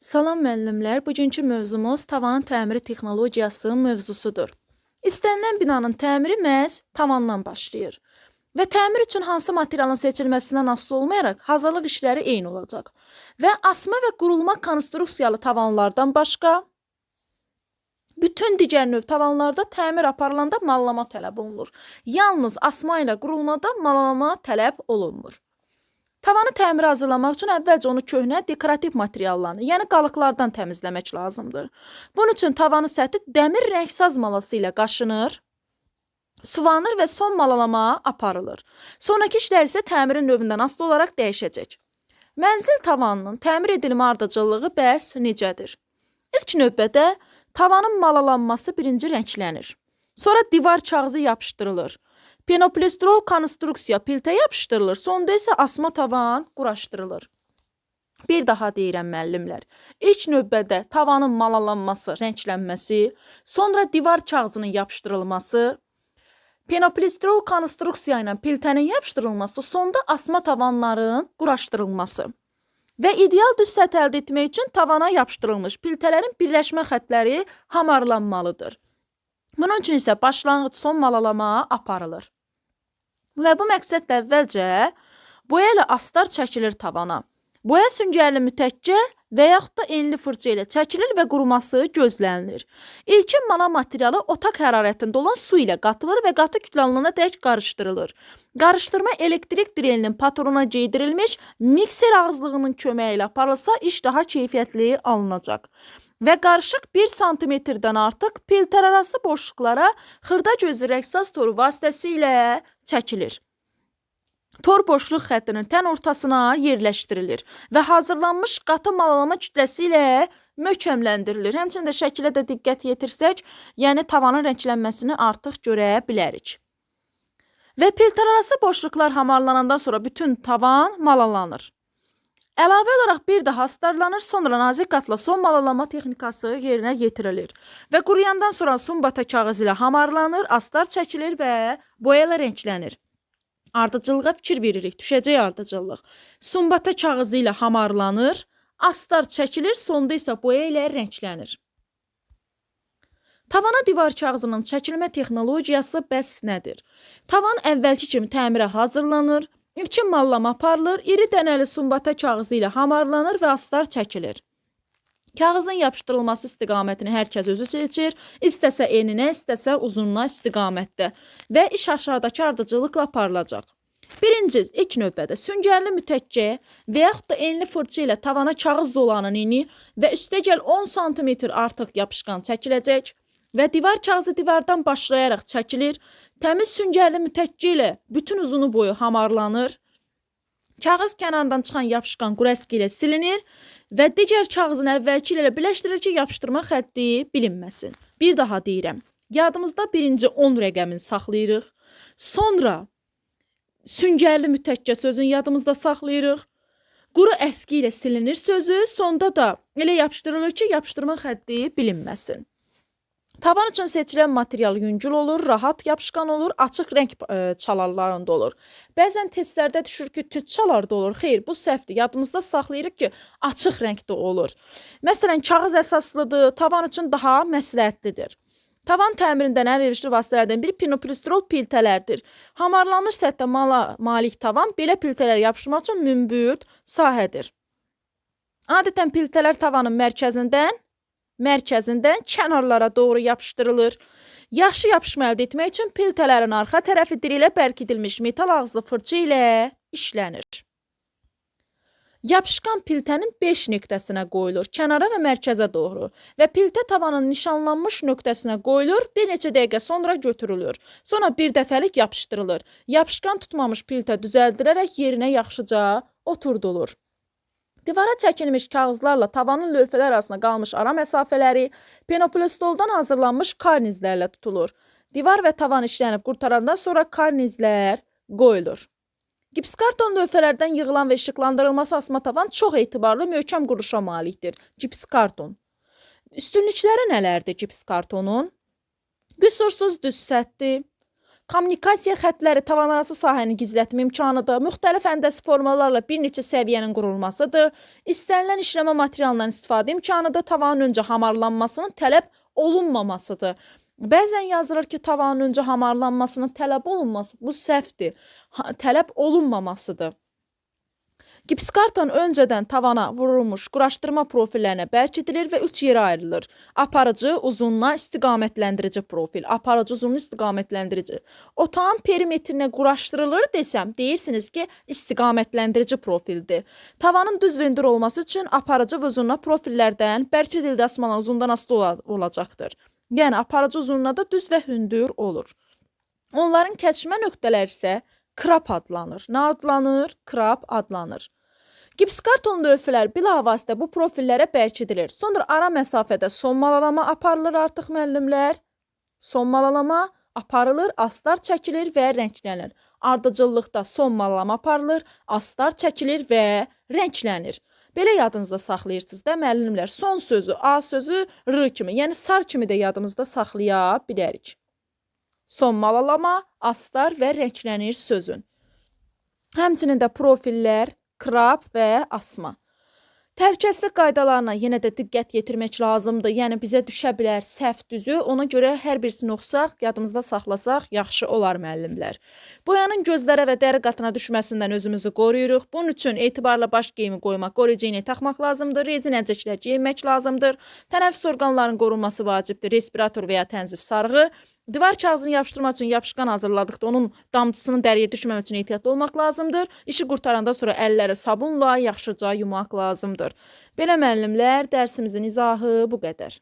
Salam müəllimlər, bugünkü mövzumuz tavanın təmiri texnologiyası mövzusudur. İstənilən binanın təmiri məhz tavandan başlayır və təmir üçün hansı materialın seçilməsindən asılı olmayaraq hazırlıq işləri eyni olacaq və asma və qurulma konstruksiyalı tavanlardan başqa bütün digər növ tavanlarda təmir aparılanda mallama tələb olunur. Yalnız asma ilə qurulmada mallama tələb olunmur. Tavanı təmiri hazırlamaq üçün əvvəlcə onu köhnə dekorativ materiallarını, yəni qalıqlardan təmizləmək lazımdır. Bunun üçün tavanın səthi dəmir rəngsaz malası ilə qaşınır, suvanır və son malalama aparılır. Sonraki işlər isə təmirin növündən asılı olaraq dəyişəcək. Mənzil tavanının təmir edilmə ardıcıllığı bəs necədir? İlk növbədə tavanın malalanması birinci rənglənir. Sonra divar kağızı yapışdırılır. Penopolistrol konstruksiya piltə yapışdırılır, sonda isə asma tavan quraşdırılır. Bir daha deyirəm müəllimlər. İlk növbədə tavanın malalanması, rənglənməsi, sonra divar kağızının yapışdırılması, penopolistrol konstruksiya ilə piltənin yapışdırılması, sonda asma tavanların quraşdırılması. Və ideal düz səth əldə etmək üçün tavana yapışdırılmış piltələrin birləşmə xəttləri hamarlanmalıdır. Bunun üçün isə başlanğıc son malalama aparılır. Və bu məqsədlə əvvəlcə boya ilə astar çəkilir tavana. Boya süngərli mütəkkə və yaxud da enli fırça ilə çəkilir və quruması gözlənilir. İlkin mala materialı otaq hərarətində olan su ilə qatılır və qatı kütlələnənə dək qarışdırılır. Qarışdırma elektrik drelinin patrona geydirilmiş mikser ağızlığının köməyi ilə aparılsa iş daha keyfiyyətli alınacaq. Və qarışıq 1 sm-dən artıq piltərarası boşluqlara xırda gözlü rəksaz toru vasitəsilə çəkilir. Tor boşluq xəttinin tən ortasına yerləşdirilir və hazırlanmış qatı malalama kütləsi ilə möhkəmləndirilir. Həmçinin də şəkilə də diqqət yetirsək, yəni tavanın rənglənməsini artıq görə bilərik. Və piltərarası boşluqlar hamarlanandan sonra bütün tavan malalanır. Əlavə olaraq bir daha astarlanır, sonra nazik qatla son malalama texnikası yerinə yetirilir. Və quruyandan sonra sumbata kağızı ilə hamarlanır, astar çəkilir və boya ilə rənglənir. Ardıcıllığa fikir veririk, düşəcək ardıcıllıq. Sumbata kağızı ilə hamarlanır, astar çəkilir, sonda isə boya ilə rənglənir. Tavana divar kağızının çəkilmə texnologiyası bəs nədir? Tavan əvvəlki kimi təmirə hazırlanır, İlkin mallama aparılır, iri dənəli sumbata kağızı ilə hamarlanır və astar çəkilir. Kağızın yapışdırılması istiqamətini hər kəs özü seçir, istəsə eninə, istəsə uzunluğa istiqamətdə və iş aşağıdakı ardıcıllıqla aparılacaq. Birinci, ilk növbədə süngərli mütəkkə və yaxud da enli fırça ilə tavana kağız zolanın eni və üstəgəl 10 sm artıq yapışqan çəkiləcək və divar kağızı divardan başlayaraq çəkilir, təmiz süngərli mütəkkə ilə bütün uzunu boyu hamarlanır, kağız kənarından çıxan yapışqan qurəski ilə silinir və digər kağızın əvvəlki ilə birləşdirir ki, yapışdırma xətti bilinməsin. Bir daha deyirəm, yadımızda birinci 10 rəqəmini saxlayırıq, sonra süngərli mütəkkə sözünü yadımızda saxlayırıq, quru əski ilə silinir sözü, sonda da elə yapışdırılır ki, yapışdırma xətti bilinməsin. Tavan üçün seçilən material yüngül olur, rahat yapışqan olur, açıq rəng çalarlarında olur. Bəzən testlərdə düşür ki, tüt çalarda olur. Xeyr, bu səhvdir. Yadımızda saxlayırıq ki, açıq rəngdə olur. Məsələn, kağız əsaslıdır, tavan üçün daha məsləhətlidir. Tavan təmirindən əlverişli vasitələrdən biri penopolistrol piltələrdir. Hamarlanmış səthdə malik tavan belə piltələr yapışdırmaq üçün münbüt sahədir. Adətən piltələr tavanın mərkəzindən kənarlara doğru yapışdırılır. Yaxşı yapışma əldə etmək üçün piltələrin arxa tərəfi dirilə bərkidilmiş metal ağızlı fırça ilə işlənir. Yapışqan piltənin 5 nöqtəsinə qoyulur, kənara və mərkəzə doğru və piltə tavanın nişanlanmış nöqtəsinə qoyulur, bir neçə dəqiqə sonra götürülür. Sonra bir dəfəlik yapışdırılır. Yapışqan tutmamış piltə düzəldilərək yerinə yaxşıca oturdulur. Divara çəkilmiş kağızlarla tavanın lövhələr arasında qalmış ara məsafələri penopolistoldan hazırlanmış karnizlərlə tutulur. Divar və tavan işlənib qurtarandan sonra karnizlər qoyulur. Gipskarton lövhələrdən yığılan və işıqlandırılması asma tavan çox etibarlı möhkəm quruluşa malikdir. Gipskarton. Üstünlükləri nələrdir gipskartonun? Qüsursuz düz səthdir. Kommunikasiya xəttləri tavanarası sahəni gizlətmə imkanıdır. Müxtəlif həndəsi formalarla bir neçə səviyyənin qurulmasıdır. İstənilən işləmə materialından istifadə imkanıdır. Tavanın öncə hamarlanmasının tələb olunmamasıdır. Bəzən yazılır ki, tavanın öncə hamarlanmasının tələb olunması. Bu səhvdir. Tələb olunmamasıdır. Gipskarton öncədən tavana vurulmuş quraşdırma profillərinə bərkidilir və 3 yerə ayrılır. Aparıcı, uzunla istiqamətləndirici profil. Aparıcı, uzunlu istiqamətləndirici. Otağın perimetrinə quraşdırılır desəm, deyirsiniz ki, istiqamətləndirici profildir. Tavanın düz və hündür olması üçün aparıcı və uzunla profillərdən bərkidildi asmalı uzundan asılı olacaqdır. Yəni, aparıcı uzunla da düz və hündür olur. Onların kəsişmə nöqtələri isə krap adlanır. Nə adlanır? Krap adlanır. Gipskarton lövhələr bilavasitə bu profillərə bərkidilir. Sonra ara məsafədə sommalama aparılır artıq müəllimlər. Sommalama aparılır, astar çəkilir və rənglənir. Ardıcıllıqda sommalama aparılır, astar çəkilir və rənglənir. Belə yadınızda saxlayırsınız da müəllimlər. Son sözü A sözü R kimi, yəni sar kimi də yadımızda saxlaya bilərik. Sommalama, astar və rənglənir sözün. Həmçinin də profillər, krap və asma. Təhlükəsizlik qaydalarına yenə də diqqət yetirmək lazımdır. Yəni bizə düşə bilər səhv düzü. Ona görə hər birisini oxusaq, yadımızda saxlasaq yaxşı olar müəllimlər. Boyanın gözlərə və dəri qatına düşməsindən özümüzü qoruyuruq. Bunun üçün etibarla baş geyimi qoymaq, qoruyucu iynə taxmaq lazımdır. Rezin əlcəklər geyinmək lazımdır. Tənəffüs orqanlarının qorunması vacibdir. Respirator və ya tənzif sarğı. Divar kağızını yapışdırmaq üçün yapışqan hazırladıqda onun damcısının dəriyə düşməmək üçün ehtiyatlı olmaq lazımdır. İşi qurtaranda sonra əlləri sabunla yaxşıca yumaq lazımdır. Belə müəllimlər, dərsimizin izahı bu qədər.